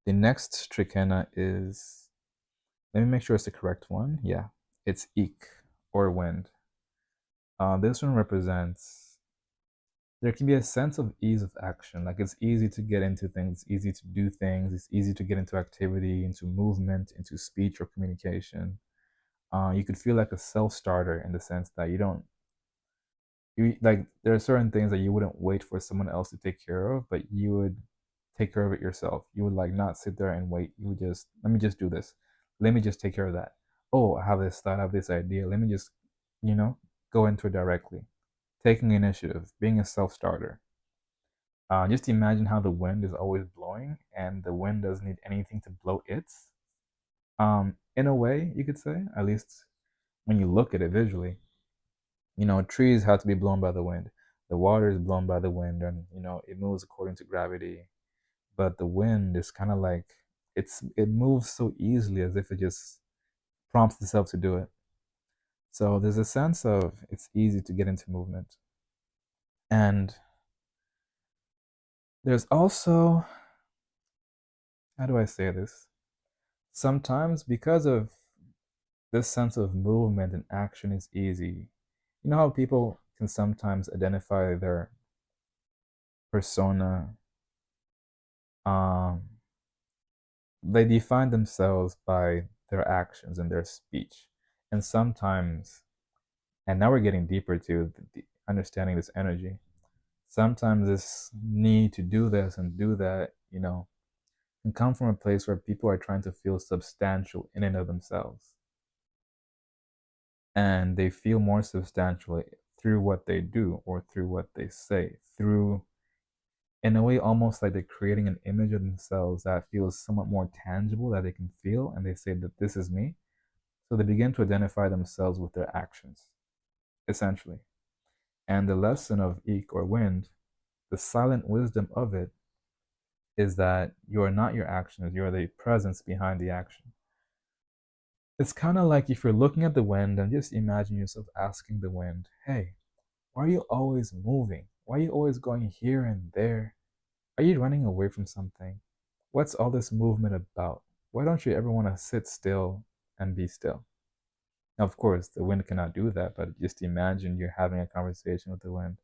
The next Trecena is, let me make sure it's the correct one. Yeah, it's Eek or wind. This one represents, there can be a sense of ease of action. Like it's easy to get into things, it's easy to do things, it's easy to get into activity, into movement, into speech or communication. You could feel like a self-starter in the sense that you like there are certain things that you wouldn't wait for someone else to take care of, but you would take care of it yourself. You would like not sit there and wait. You would just, let me just do this. Let me just take care of that. Oh, I have this thought, I have this idea. Let me just, you know, go into it directly. Taking initiative, being a self-starter. Just imagine how the wind is always blowing and the wind doesn't need anything to blow it. In a way, you could say, at least when you look at it visually, trees have to be blown by the wind. The water is blown by the wind, and it moves according to gravity. But the wind is kind of like it moves so easily as if it just prompts itself to do it. So there's a sense of it's easy to get into movement. And there's also, how do I say this? Sometimes because of this sense of movement and action is easy. You know how people can sometimes identify their persona, um, they define themselves by their actions and their speech. And sometimes, and now we're getting deeper to understanding this energy. Sometimes this need to do this and do that, can come from a place where people are trying to feel substantial in and of themselves. And they feel more substantial through what they do or through what they say, through, in a way, almost like they're creating an image of themselves that feels somewhat more tangible that they can feel. And they say that this is me. So they begin to identify themselves with their actions, essentially. And the lesson of Eek or wind, the silent wisdom of it, is that you are not your actions, you are the presence behind the action. It's kind of like if you're looking at the wind and just imagine yourself asking the wind, hey, why are you always moving? Why are you always going here and there? Are you running away from something? What's all this movement about? Why don't you ever want to sit still and be still? Now, of course, the wind cannot do that, but just imagine you're having a conversation with the wind.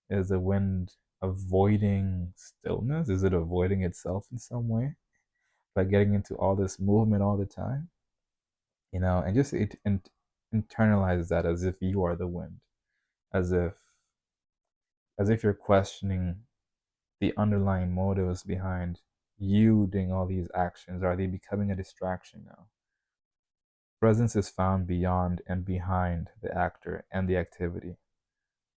Is the wind avoiding stillness? Is it avoiding itself in some way by getting into all this movement all the time? And just internalize that as if you are the wind, as if you're questioning the underlying motives behind you doing all these actions. Are they becoming a distraction now? Presence is found beyond and behind the actor and the activity.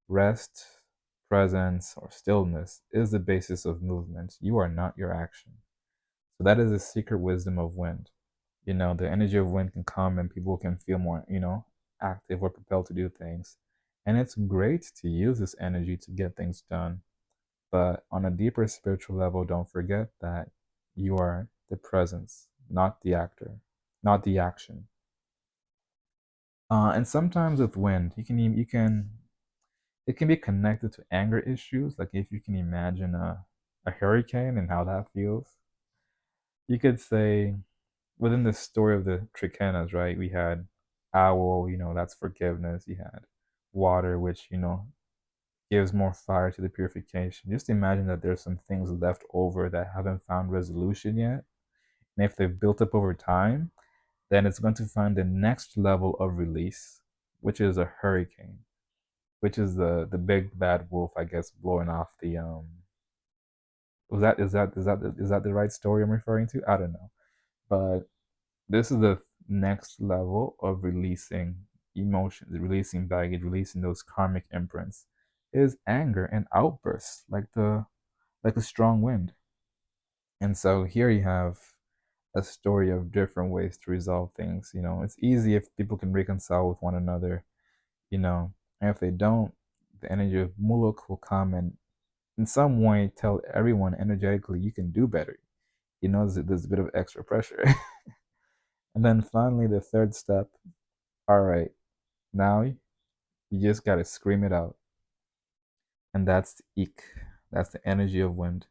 Rest, presence, or stillness is the basis of movement. You are not your action. So that is the secret wisdom of wind. The energy of wind can come and people can feel more, active or propelled to do things. And it's great to use this energy to get things done. But on a deeper spiritual level, don't forget that you are the presence, not the actor, not the action. And sometimes with wind, it can be connected to anger issues. Like if you can imagine a hurricane and how that feels, you could say within the story of the Trichenas, right? We had owl, that's forgiveness. You had water, which gives more fire to the purification. Just imagine that there's some things left over that haven't found resolution yet, and if they've built up over time, then it's going to find the next level of release, which is a hurricane, which is the big bad wolf, I guess, blowing off the was that is that the right story I'm referring to? I don't know. But this is the next level of releasing emotions, releasing baggage, releasing those karmic imprints, is anger and outbursts like a strong wind. And so here you have a story of different ways to resolve things. It's easy if people can reconcile with one another, and if they don't, the energy of Muluk will come and in some way tell everyone energetically you can do better. There's a bit of extra pressure. And then finally, the third step, all right, now you just got to scream it out. And that's the ik. That's the energy of wind.